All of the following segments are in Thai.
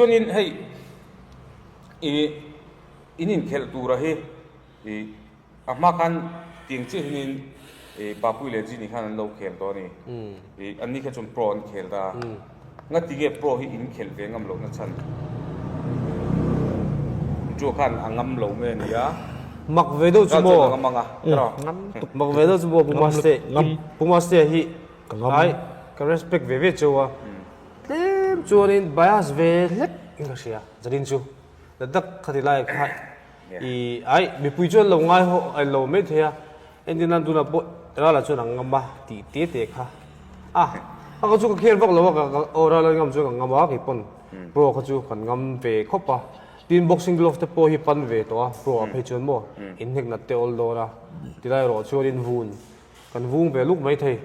chuanin hei inin khel tura hi ama kan tiang chi hinin papui le ji ni khan lo khel to ni anni kha chun pro an khel da ngati ge pro hi in khel ve ngam lo na chan chu khan angam lo me ni ya mặc về đâu chứ mò mặc về đâu chứ mò pumaste hi ai cái respect về châu à tem chu nên bias về lek inga sia jadin chu dak khati lai khai i ai mi pui chu lo ngai ho ai lo me thea endinan tu na po ra la chu nang ngamba ti te te kha ako chu ka khen vak lo ka ora la ngam chu ngamba ki pon pro kha chu kan ngam ve khopa tin boxing glove te po hi pan ve to pro a phechon mo in hek na te ol do ra ti lai ro chu din vun kan vung ve luk mai thei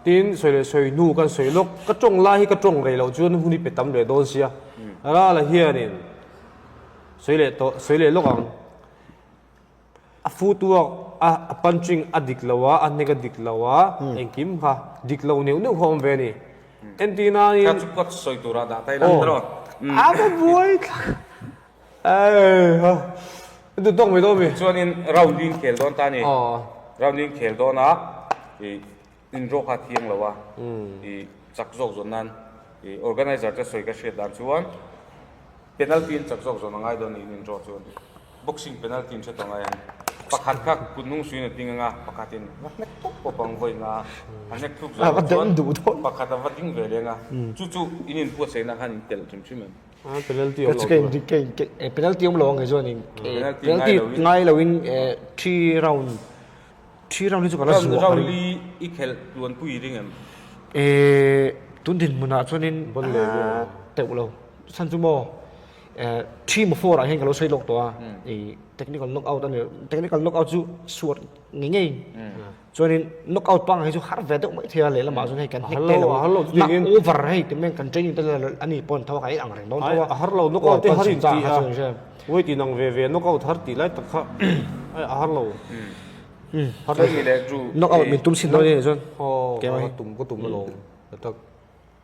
tin soi nu kan soi lok ka tong la hi ka tong re lo chuan huni pe tam re don sia ra la hianin soi le lok ang a fu tu a punching a dik lawa a nega dik lawa engkim kha dik lo neu hom ve ni entina ni ka chu kot soi tu ra da tai lan ro apa boy ha itu dong me do me chuanin rounding khel don ta ni rounding khel don na in ro kha thiang lawa chak jok zon nan organizer te soi ka shet dan chuan penalty in chak jok zon ngai don in ro chuan boxing penalty in che to ngai pakhat kha kunung suina tinga pakhatin nek tok popang voi nga anek thuk zo pakhat wa ting ve le nga chu inin pu sei na khan tel chim chim penalty cái penalty ông lo người rồi nên penalty ngay là win 3 round đi cho cả là round li i khel tuan pui ring em tuần tin mình cho nên tẹo lâu san chu mo 3 mà 4 hay cái lối xây lọc to technical knockout này technical knockout chú suốt ngay cho nên knockout bang hay chú hát về đâu mấy thì lấy là mà cho nên cái này là over hay thì mình cần training tức là anh ấy bọn thao cái ăn rành đó thao hát lâu knockout thì hát gì với tí năng về knockout hát tí lại tất cả hát lâu hát lâu thì knockout mình tung xin thôi này rồi cái này có tung mà lâu tất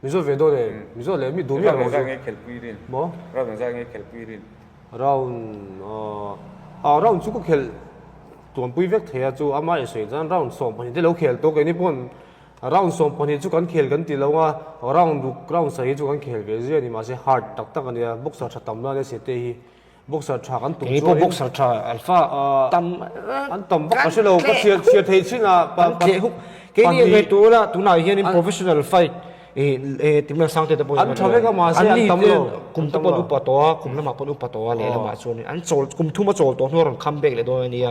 mình rồi về đâu này mình rồi lấy mình đúng rồi ra nghe khel pui rin mo ra nghe khel pui rin round chú có khel tuần pui vek thea chú ama ai soi jan round som pani te lo khel to cái ni pon round som pani chú kan khel kan ti lo nga round sai chú kan khel ve je ni ma se hard tak ania boxer thatam la le se te hi boxer tha kan tum chu boxer tha alpha tam bak se lo ka sia thei china cái này về tu nào hiện in professional fight tìm ra sang thế đó anh thằng cái mà sẽ anh tâm lo cùng tâm lo upa to cùng làm apa upa to le la ma chuan anh chol cùng thu ma chol to nó ron comeback le do ania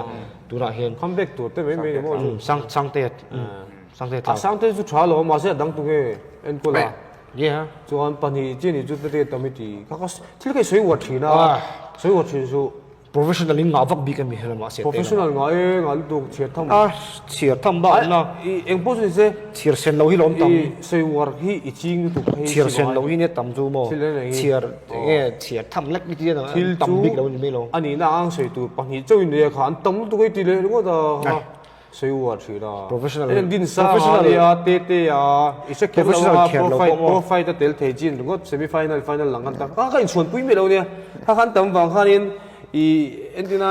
tu na hiện comeback tu te mấy mo sang te sang te chu thalo ma se dang tu ke en ko la ye ha chuan pani chi ni chu te tamiti ka thil ke soi wa thina soi wa thin su professional in ngawak bi ka mi hela ma se professional ngal tu chiat tham chiat tham ba na eng po se chiar sen lo hi lom tam soi war hi i ching tu chiar sen lo hi ne tam chu mo chiar tham lek bi ti na tam big lo ni me lo ani na ang soi tu pani choi ne khan tam tu ke ti le ngo da soi war thina professional en din sa ya te ya isa professional profile ta tel thei jin ngo semi final lang ta ka in chuan pui me lo ne ka khan tam wang khanin entina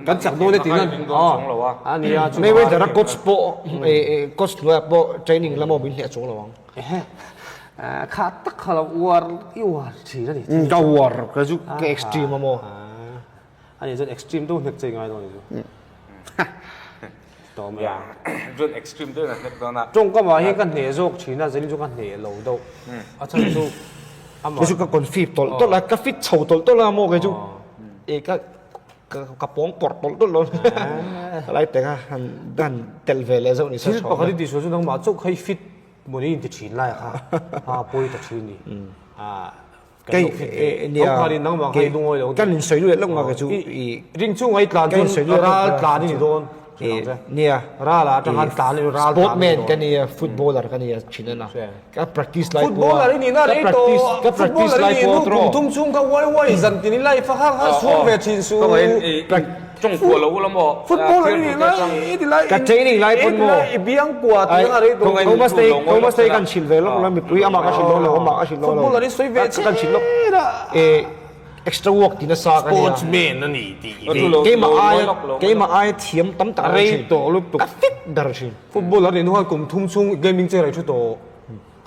kan chak no le tinan ani ya me we da coach po coach no po training la mo bin he chung lawang kha tak khala war i war chi ra ni da war ka ju ke extreme mo ani jon extreme tu nek chei ngai do ni to me ya jon extreme tu na nek do na trong ka ma he kan ne jok china jeni jo kan ne lo do acha chu ama ju ka confit to la ka fit chou to la mo ke ju cái pong port tol lo lại thế ha dan tel về là dấu này sao có cái gì số chúng ta chụp hay fit một cái thì chín lại ha bôi thật chín đi cái cái đúng rồi cái linh sấy luôn lúc mà cái chú riêng chung ấy là cái sấy luôn ra là đi rồi เนี่ย ra la tang han tan ra sportman kan ni footballer kan ni china na ka practice like footballer ni na ri to practice like po tro tum chung ka wai zan tin lai fa ha su ve chin su ก็เห็นจงกัวเราละโม footballer ni na ti lai ka training like pon mo biang kwa ti nga ri to ko mas tay kan silver lo la mi pui ama ka sillo lo ama ka sillo lo footballer ni soi ve kan sillo extra work din sa kan sportsman na ni ti ke ma ai thiam tam ta ri to lu to fit dar chin footballer ni no kum thum chung gaming che rai chu to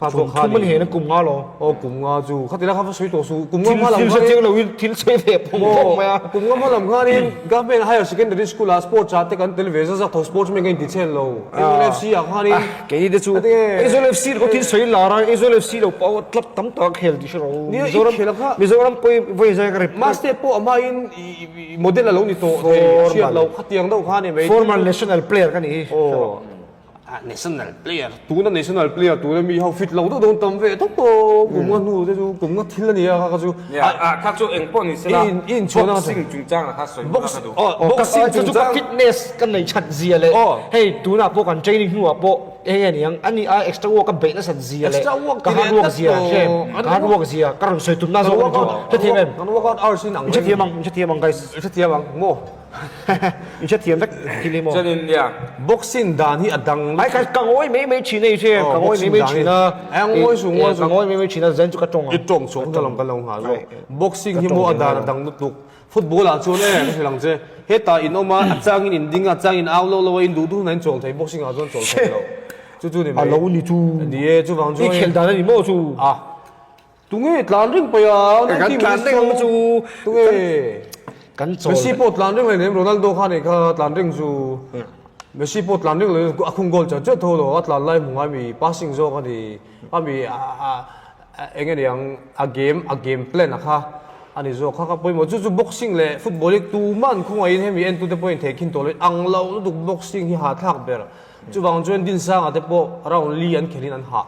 kha to khaมันเห็นกุมงาlo โอ้กุมงาจูเขาติละเขาสวยตัวสูกุมงามาลำ ทิล เขา เจียวเราทิลเซเวผมบอกมา กุมงามาลำเขานี่ก็เป็นไฮสเกนเดอร์สคูลสปอร์ตชาติกันเทเลวิชั่นสักทอสปอร์ตไม่กันดิเชนโลเอเอฟซีอ่ะเขานี่ แกนี่เดชูเอโซเลฟซีก็ทิลสวยลาระเอโซเลฟซีเราเป้าทับตั้มตาเฮลดิชโรมิโซรัมไปไปใจกัน มาสเตปโปอามาอินโมเดลเรานี่โตเชียร์เราขัดยังเราเขานี่ไม่ former national player กันนี่ โอ้ national player ตัวนั้น national player ตัวนั้นมีเขาฟิตเราต้องโดนตำเวทุกตัวกุมงาหนูจะจูกุมงาทิลนี่อ่ะเขาจู เนี่ยข้าจูเองป้อนนี่สิละบ็อกซิ่งจุงจ้างข้าสวยมากดู บ็อกซิ่งจุดฟิตเนสกันในชัดเจียเลยเฮ้ยตัวน่ะพวกกันเทรนนิ่งหัวพวกเอ้ยนี่ยังอันนี้เอ็กซ์ตร้าวัวกับเบสสันเจียเลยก็ฮาร์ดวัวเจียใช่ก็ฮาร์ดวัวเจียก็รังสวยตุนน่าจะว่าจะเทียมมั้ย กันว่าก็เอาสิหนัง จะเทียมมั้งจะเทียมมั้ง guys จะเทียมมั้งโม่ จะเทียมสักทีเลยมั้ง ฉะนั้นเนี่ย boxing ด่านที่อดัง ไอ้กันกังโอ้ยไม่ชินไอ้เชี่ยกังโอ้ยไม่ชินนะกังโอ้ยไม่ชินนะเซนจุกกระจง 一种种的人跟人下咯，boxing ที่มัวด่านดังตุกfootball 啊，做呢ไม่ใช่หลังเจ้เฮ็ดตาอินออกมาจ้างอินดิ้งอ่ะจ้างอินเอาโลโลอินดูดูนั่นโจลไทย boxing อ่ะโจลไทยเราจู่ๆนี่ 啊，老你做，你จู่房จู่你खेल डाले你冇做，啊，ตรงนี้ตลาดริงไปอ่ะนั่นที่มันตรงนี้跟做เมสซี่ปตลาดริงเลยเนี่ยโรนัลโดข้านี่ก็ตลาดริงจู่เมสซี่ปตลาดริงเลยกูคุ้งกอลจะเจ้าโทโลตลาดไล่มึงไอ้มี passing โซ่กันดีไอ้มีเอ็งเนี่ยยังgame plan นะคะอันนี้โซ่ข้าก็ไปหมดจู่ boxing เลยฟุตบอลตูมันคงไอ้เนี่ยมี end to the point เทคินตัวเลยอังเราดู boxing ที่หาทักเบอร์จู่บางส่วนดินสร้างอาจจะพอเราเลียนแค่นี้นั่นหา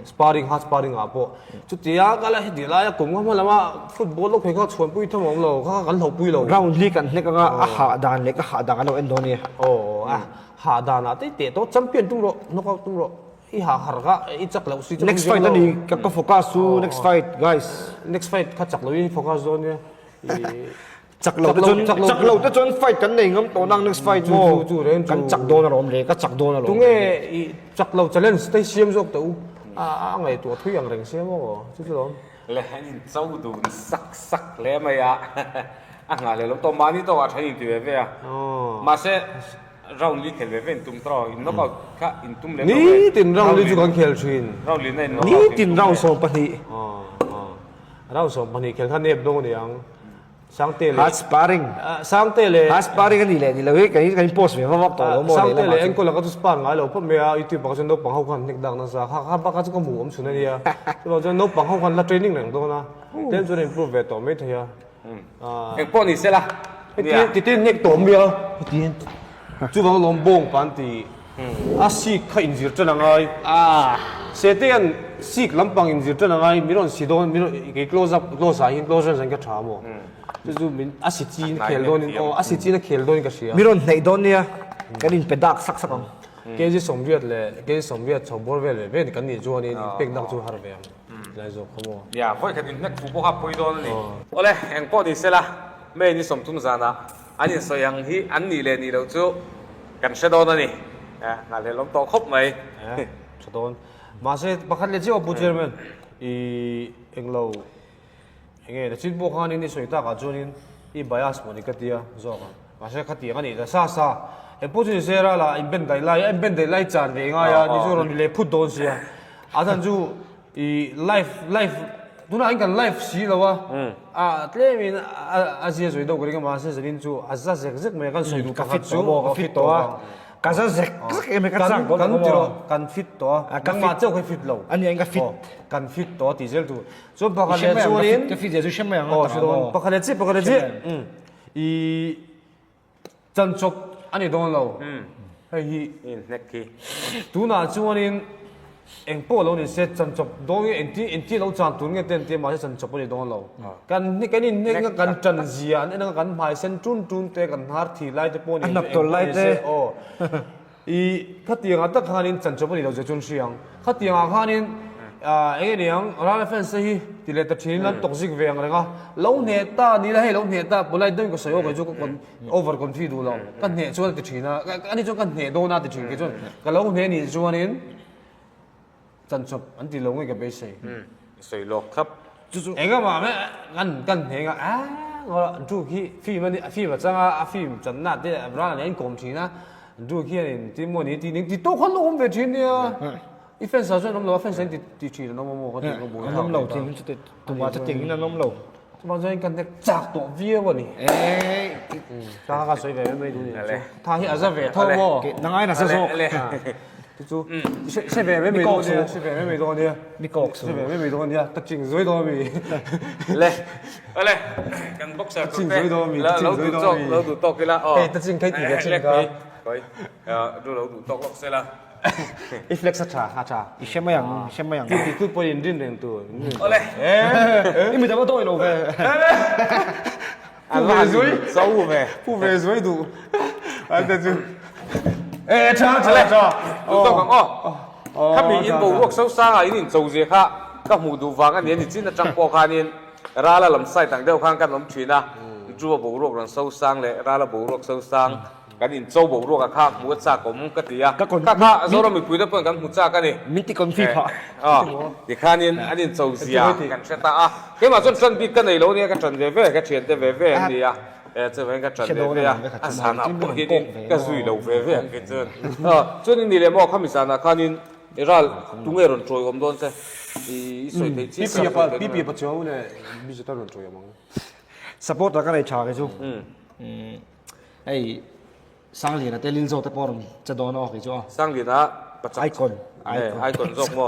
sparring หา sparring อ่ะพอจู่ที่ยาก็เลยเดี๋ยวไล่กุมก็มาแล้วว่าฟุตบอลลูกเพลงก็ชวนปุ้ยทั้งหมดเราข้ากันหลบปุ้ยเรา เราลีกันนี่ก็หาดานเล็กหาดานเราเอ็นโดนี โอ้หาดานะแต่เตะโต๊ะแชมเปี้ยนตุ้งโรนกเอาตุ้งโรอีหาหาร์กะอีจักเราสิ next fight นี่ก็โฟกัสสู่ next fight guys next fight ข้าจักเราอีโฟกัสโซนเนี่ย จักเราจะจนไฟกันในงั้นตัวนั่ง next fight โม่กันจักโดนอารมณ์เลยก็จักโดนอารมณ์ ตุ้งเอจักเราจะเล่นสเตชัมจกตัวไงตัวทุยอย่างแรงเสียมั้งอ๋อจู่ๆ แล้วนี่เจ้าดูสักแล้วไหมอ่ะงานเลยเราตัวมานี่ตัวใช้อินทิเวะมาเสเราลีเคลเวะตุ้มตรออินนกก็อินตุ้มเลย นี่ตินเราลีจุกันเคลชิน เราลีในนก นี่ตินเราส่งปฏิ เราสองพันนี่เคลท่านเนบดงเนี่ยสังเตเล ฮาร์ดสปาริง สังเตเล ฮาร์ดสปาริงกันนี่แหละนี่เรากันโพสต์แบบว่าต่อแล้วโม่ สัง เลย เตเลเอ็งก็แล้วก็ตุสปานไงเราเพราะเมียอีที่ปากฉันนกปังเข้ากันนิกดังนั่นซะข้าปากฉันก็หมูอมสุนัยเนี่ยเราจะนกปังเข้ากันแล้วเทรนนิ่งหนึ่งตัวนะเล่นจน improve เวทต่อไม่เทีย เอ็งป้อนนี่เสร็จละ ที่เน็กตัวเมียที่จู่บางลมบงปันตีสิข้าอินจิตจะนังไงเสียเตียนสิลำปังอินจิตจะนังไงมีรอนสิโดนมีรอนกี่ close up close อ่ะ close ฉันก็ถามว่าจู่มินสิจีนเคลโดนสิจีนเคลโดนก็เสีย มีรอนในโดนเนี่ยกันนี่เป็นดักสักๆ เกจิสมเวียดเลยเกจิสมเวียดชาวบอลเวลเลยเว้นกันนี่จวนนี่เป็นดักจู่ฮาร์เวียมไล่จบขโมย อย่าพ่อแค่ดินนักฟุตบอลครับพ่อยโดนนี่โอ้เลยเอ็งป้อนนี่เสร็จละแม่นี่สมทุนซานะอันนี้สวยอย่างที่อันนี้เลยนี่เราจู่กันเสด็จนี่งานเลยลองต่อครบไหม ชดอนมาเสร็จบักขัดเลยจีว่าปูเจอร์แมนเอ็งเราเอ็งเนี่ยชิ้นพวกเขานี่สวยตากาจวนินบายาสมันนี่ก็เดียจอกมาเสร็จขัดเดียกันนี่แต่ซาเอ็งพูดถึงเซราละเอ็งเป็นได้ไล่จานเองอ่ะนี่จู่เราเลยพูดโดนเสียอาจารย์จู่ไลฟ์ดูน่าอิงกันไลฟ์สีแล้ววะเลี้ยมินอาเซียสวยดูกันก็มาเสร็จนี่จู่อาจจะเซ็กไม่กันสวยดูกับฟิตจู่ฟิตตัวกันจะเซ็กเอ็มกันสั่งกันที่เรากันฟิตตัวกันมาเจ้าเคยฟิตเราอันนี้เองก็ฟิตกันฟิตตัวตีเซลตัวส่วนปากกาเลจวนนี้ก็ฟิตเดี๋ยวจะใช่ไหมอ่ะอ๋อส่วนปากกาเลจิจันทร์อันนี้โดนเราเฮ้ยนี่นักขี่ตัวน่าจวนนี้ eng po lo ni set chan chop dong eng ti lo chan tun nge ten ti ma se chan chop ni dong lo kan ni kan ni kan chan zia ni kan mai sen tun te kan har thi lai te po ni anap tol lai te o i khatiang ata khanin chan chop ni lo je chun siang khatiang a khanin eng niang ra fen se hi ti le ta thin lan toxic veng renga lo ne ta ni la he lo ne ta polai dong ko sayo ko ju ko over confident du lo kan ne chu ti thina ani chu kan ne do na ti thin ke chun ka lo ne ni chuaninจันทร์อันที่ลงให้กับเบสซี่สวยหลอกครับเองก็มาไหมกันเองอ่ะว่าดูขี้ฟิล์มนี่ฟิล์มจังอ่ะฟิล์มจันนัดที่ร้านนี้กลมทีนะดูขี้นี่ที่มันนี่ที่นี่ที่โต๊ะคนลงไปทีเนี่ยอีเฟนส์ส่วนน้องเราเฟนส์ที่ทีน้องโมก็ที่น้องโมน้องเราทีมันจะติดตัวจะติงนะน้องเราบางทีกันเนี่ยจากตัวเวียวันนี้ถ้าก็สวยแบบไม่ดูนี่ถ้าที่อาจจะเวทเท่าว่านังไงน่ะสู้就这边没多呢，这边没多呢，你告诉这边没多呢，得精髓多咪，嚟，嚟，跟 boxer 精髓多咪，老杜多嘅啦，哦，得精開啲嘅精㗎，可以，ดู老杜多落先啦，reflex 查，อีเช่นไม่อย่างที่พูดดินเรื่องตัวเอาเลยนี่มีแต่ว่าตัวอีโลเฟ่อะไรสู้ไหมผู้เวสวยดูอันเดียว查，ดูตัวของถ้ามีอินบูรวกเสาซ่าอินจูเสียค่ะก็หูดูฟังอันนี้นี่จีนจังปอคานินราละลำไส้ต่างเดียวข้างกันลำชีนะจูบูรวกรันเสาซ่างเลยราละบูรวกเสาซ่างกันอินจูบูรวกข้างหัวจากผมก็ตีอ่ะข้าโซเราไม่คุยได้เพื่อนกันหัวจากกันนี่มิติคอนฟิค่ะดิคานินอันนี้จูเสียกันเชตาอ่ะแค่มาจนฉันบิดกันในโลนี้ก็ฉันเว่ก็เฉียนแต่เว่นี่อ่ะ这边个真的呀，啊，山啊，不一定个水流飞飞个真，最近你来莫看米山啊，看你那东个人做咁多噻，你水地基比不着呢，比就得人做嘛。support 大家嚟查嘅啫，ไอ้สร้างเหรียญแต่ลินโซแต่ปอร์มจะโดนออกอีกจ้ะสร้างเหรียญนะไอคอนไอคอนจบมั้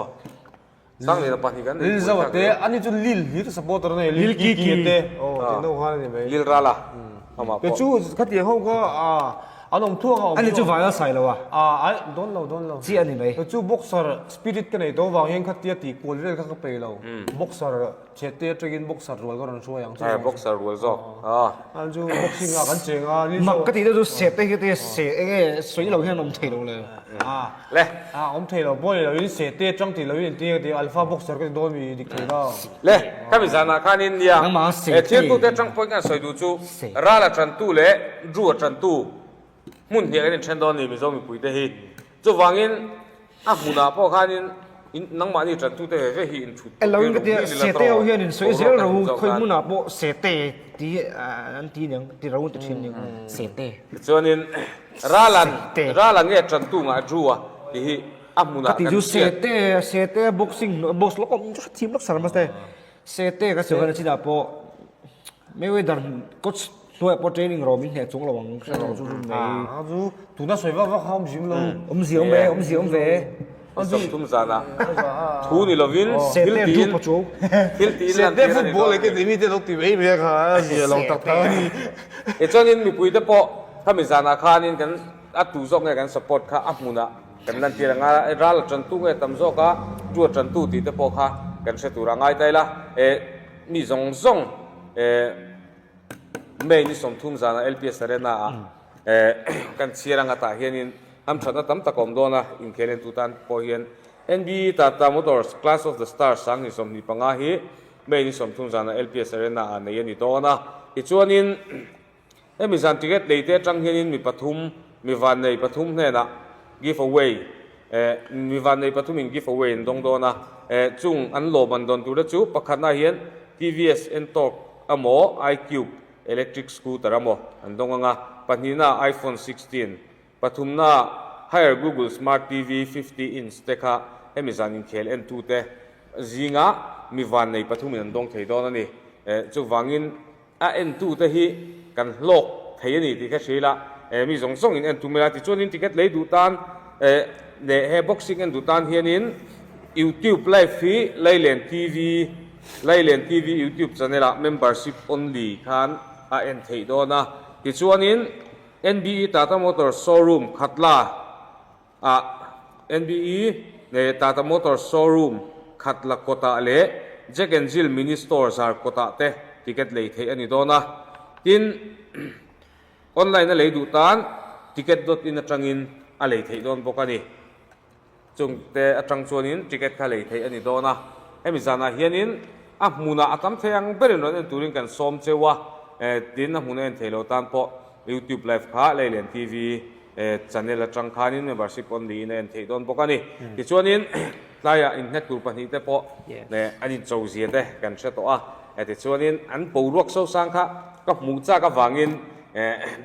สร้างเหรียญปัจจุบันลินโซแต่อันนี้จุลิลนี่ support เนี่ยลิลกี่เต้โอ้ที่น้องเขาเนี่ยลิลราล่ะก็จู่ขัดเดียวเขาก็อันนั้นทั่วเขาอันนี้จู่ไฟแล้วใส่แล้วไอ้โดนเราจีอันนี้ไหมก็จู่บ็อกเซอร์สปิริตกันไหนตัววางยังขัดเดียวตีกูเรียกเขาไปเราบ็อกเซอร์เชตเต้จะกินบ็อกเซอร์รวยก็รันช่วยอย่างใช่บ็อกเซอร์รวยจอกอันจู่บ็อกซิ่งกันเจ๋งมักก็ตีได้ดูเสียเต้ก็ตีเสียเอ้สวยเราแค่นมเทลเลยเลยอมเทลบ่อยเรายิ่งเสียเต้จังตีเรายิ่งตีอัลฟาบ็อกเซอร์ก็โดนมีดิกเตอร์เลยข้ามิสานาข้านินยาเทียนตู้เต้จังปอยกันสวยดูจู่ราละจันตู้เล่รัวจันตู้มุ่งเหี้ยกันเช่นตอนนี้มีส่งมีปุ๋ยเตะจู่วางอินมุนาพ่อข้านินนังมานี่จันตู้เตะเวหินชุดเราอินก็เดียเสียเต้เอาเฮียนินสวยเสียเราเคยมุนาพ่อเสียเต้ที่อันที่นึงที่เราตัวชิ้นนึงเสียเต้ส่วนนี้ราลันเนี่ยจันตู้งาจัวที่มุนาที่จู่เสียเต้บ็อกซิ่งบ็อกซ์ล็อกทีมล็อกสารมาเต้เสียเต้ก็เสียกันที่ดาพ่อไม่ว่าดันก็ตัวพอเทรนนิ่งเราไม่เห็นจงระวังเราจู่ไม่จู่ตัวน่าสวยว่าเขาไม่ชิมเราเสียงเว่สมทุมซานะทูนี่เราวินฮิลตีนเซตเดฟุตบอลเลยก็ดีมีแต่ลูกทีมเองค่ะเสียลงตักทั้งนี้เจ้านี่มีปุ๋ยแต่พอถ้ามีซานาคานี่กันอัดตู้ซอกไงกันสปอร์ตค่ะอัพมุนะกันนั่นที่ร่างราลจันตู้ไงตั้มซอกค่ะจั่วจันตู้ตีแต่พอค่ะกันเสตุร่างไงได้ละมีซงไม่นี่สมทุมซานะ LPS Arena กันเชียร์งาตาเฮียนินทำฉันน่ะตั้มตะกอมโดนะอินเคเลนตุตันพอเฮียน NBA Tata Motors Class of the Stars สังนิสมนิปังอาฮีไม่นิสมทุนจานะ LPS Arena ในยันนิโตนะอีจวนนินมีสันติเกตเลยเตจังเฮียนินมีปฐุมมีวันในปฐุมเนี่ยนะ giveaway มีวันในปฐุมมี giveaway ตรงโดนะจุงอันโลบันโดนตัวเด็จูปักขันนาเฮียน TVS Entorq อโม iCube electric scooter อโมอันตรงงาปัจจุบัน iPhone 16ปฐุมน่า Higher Google Smart TV 50 inch เตค่ะให้มีสันนิเคล N2 เตจิงะมีวันในปฐุมนันตรงเทดอนนี่จุวังอินN2 เตฮีกันโลกเทียนี่ที่แค่เชียละมีส่งอิน N2 เมื่อที่จวนอินที่แค่เลยดูตันเนี่ยให้บ็อกซิ่งกันดูตันเฮียนิน YouTube Live ฟีไลเลนทีวี YouTube จะเนี่ยละ membership only คันN เทดอนนะที่จวนอินNBA Tata Motors Showroom ขัดลาNBE ใน Tata Motor showroom khat la kota le Jack and Jill mini stores are kota te ticket lei thei ani dona tin online a lei du tan ticket.in atangin a lei thei don bokani chung te atang chuanin ticket kha lei thei ani dona hemi zana hianin a muna atam theang berin ron en turin kan som chewa tin a muna en thelo tan po YouTube live kha leilen TV channel atang khanin membership only in en thei don bokani ti chuanin laya in net tur pani te po ne anin chawzia te kan hreto a ti chuanin an poruak so sang kha ka mu cha ka wangin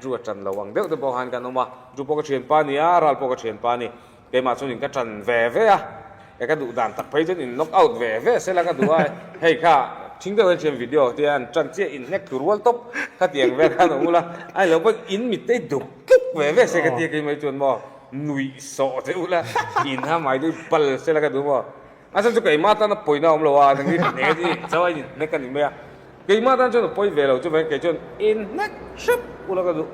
ru atran lawang deuh te bo han kan oma ru po ka thian pa ni a ral po ka thian pa ni ke ma chunin ka tran ve ve a ka du dan tak phei chen in knock out ve ve se la ka du ai hei kha thing de chen video ti an tran che in net tur wal top ka tiang ve kha no ula ai lo pa in mit te du ve ve se ka ti ke mai chun mo nui so te ula in ha mai dui pal se la ka du mo asan chu kai ma ta na poina om lo wa nang ni ne ji chawai ni ne kan ni me kai ma ta chu poi ve lo chu ve ke chun in net ship ula ka du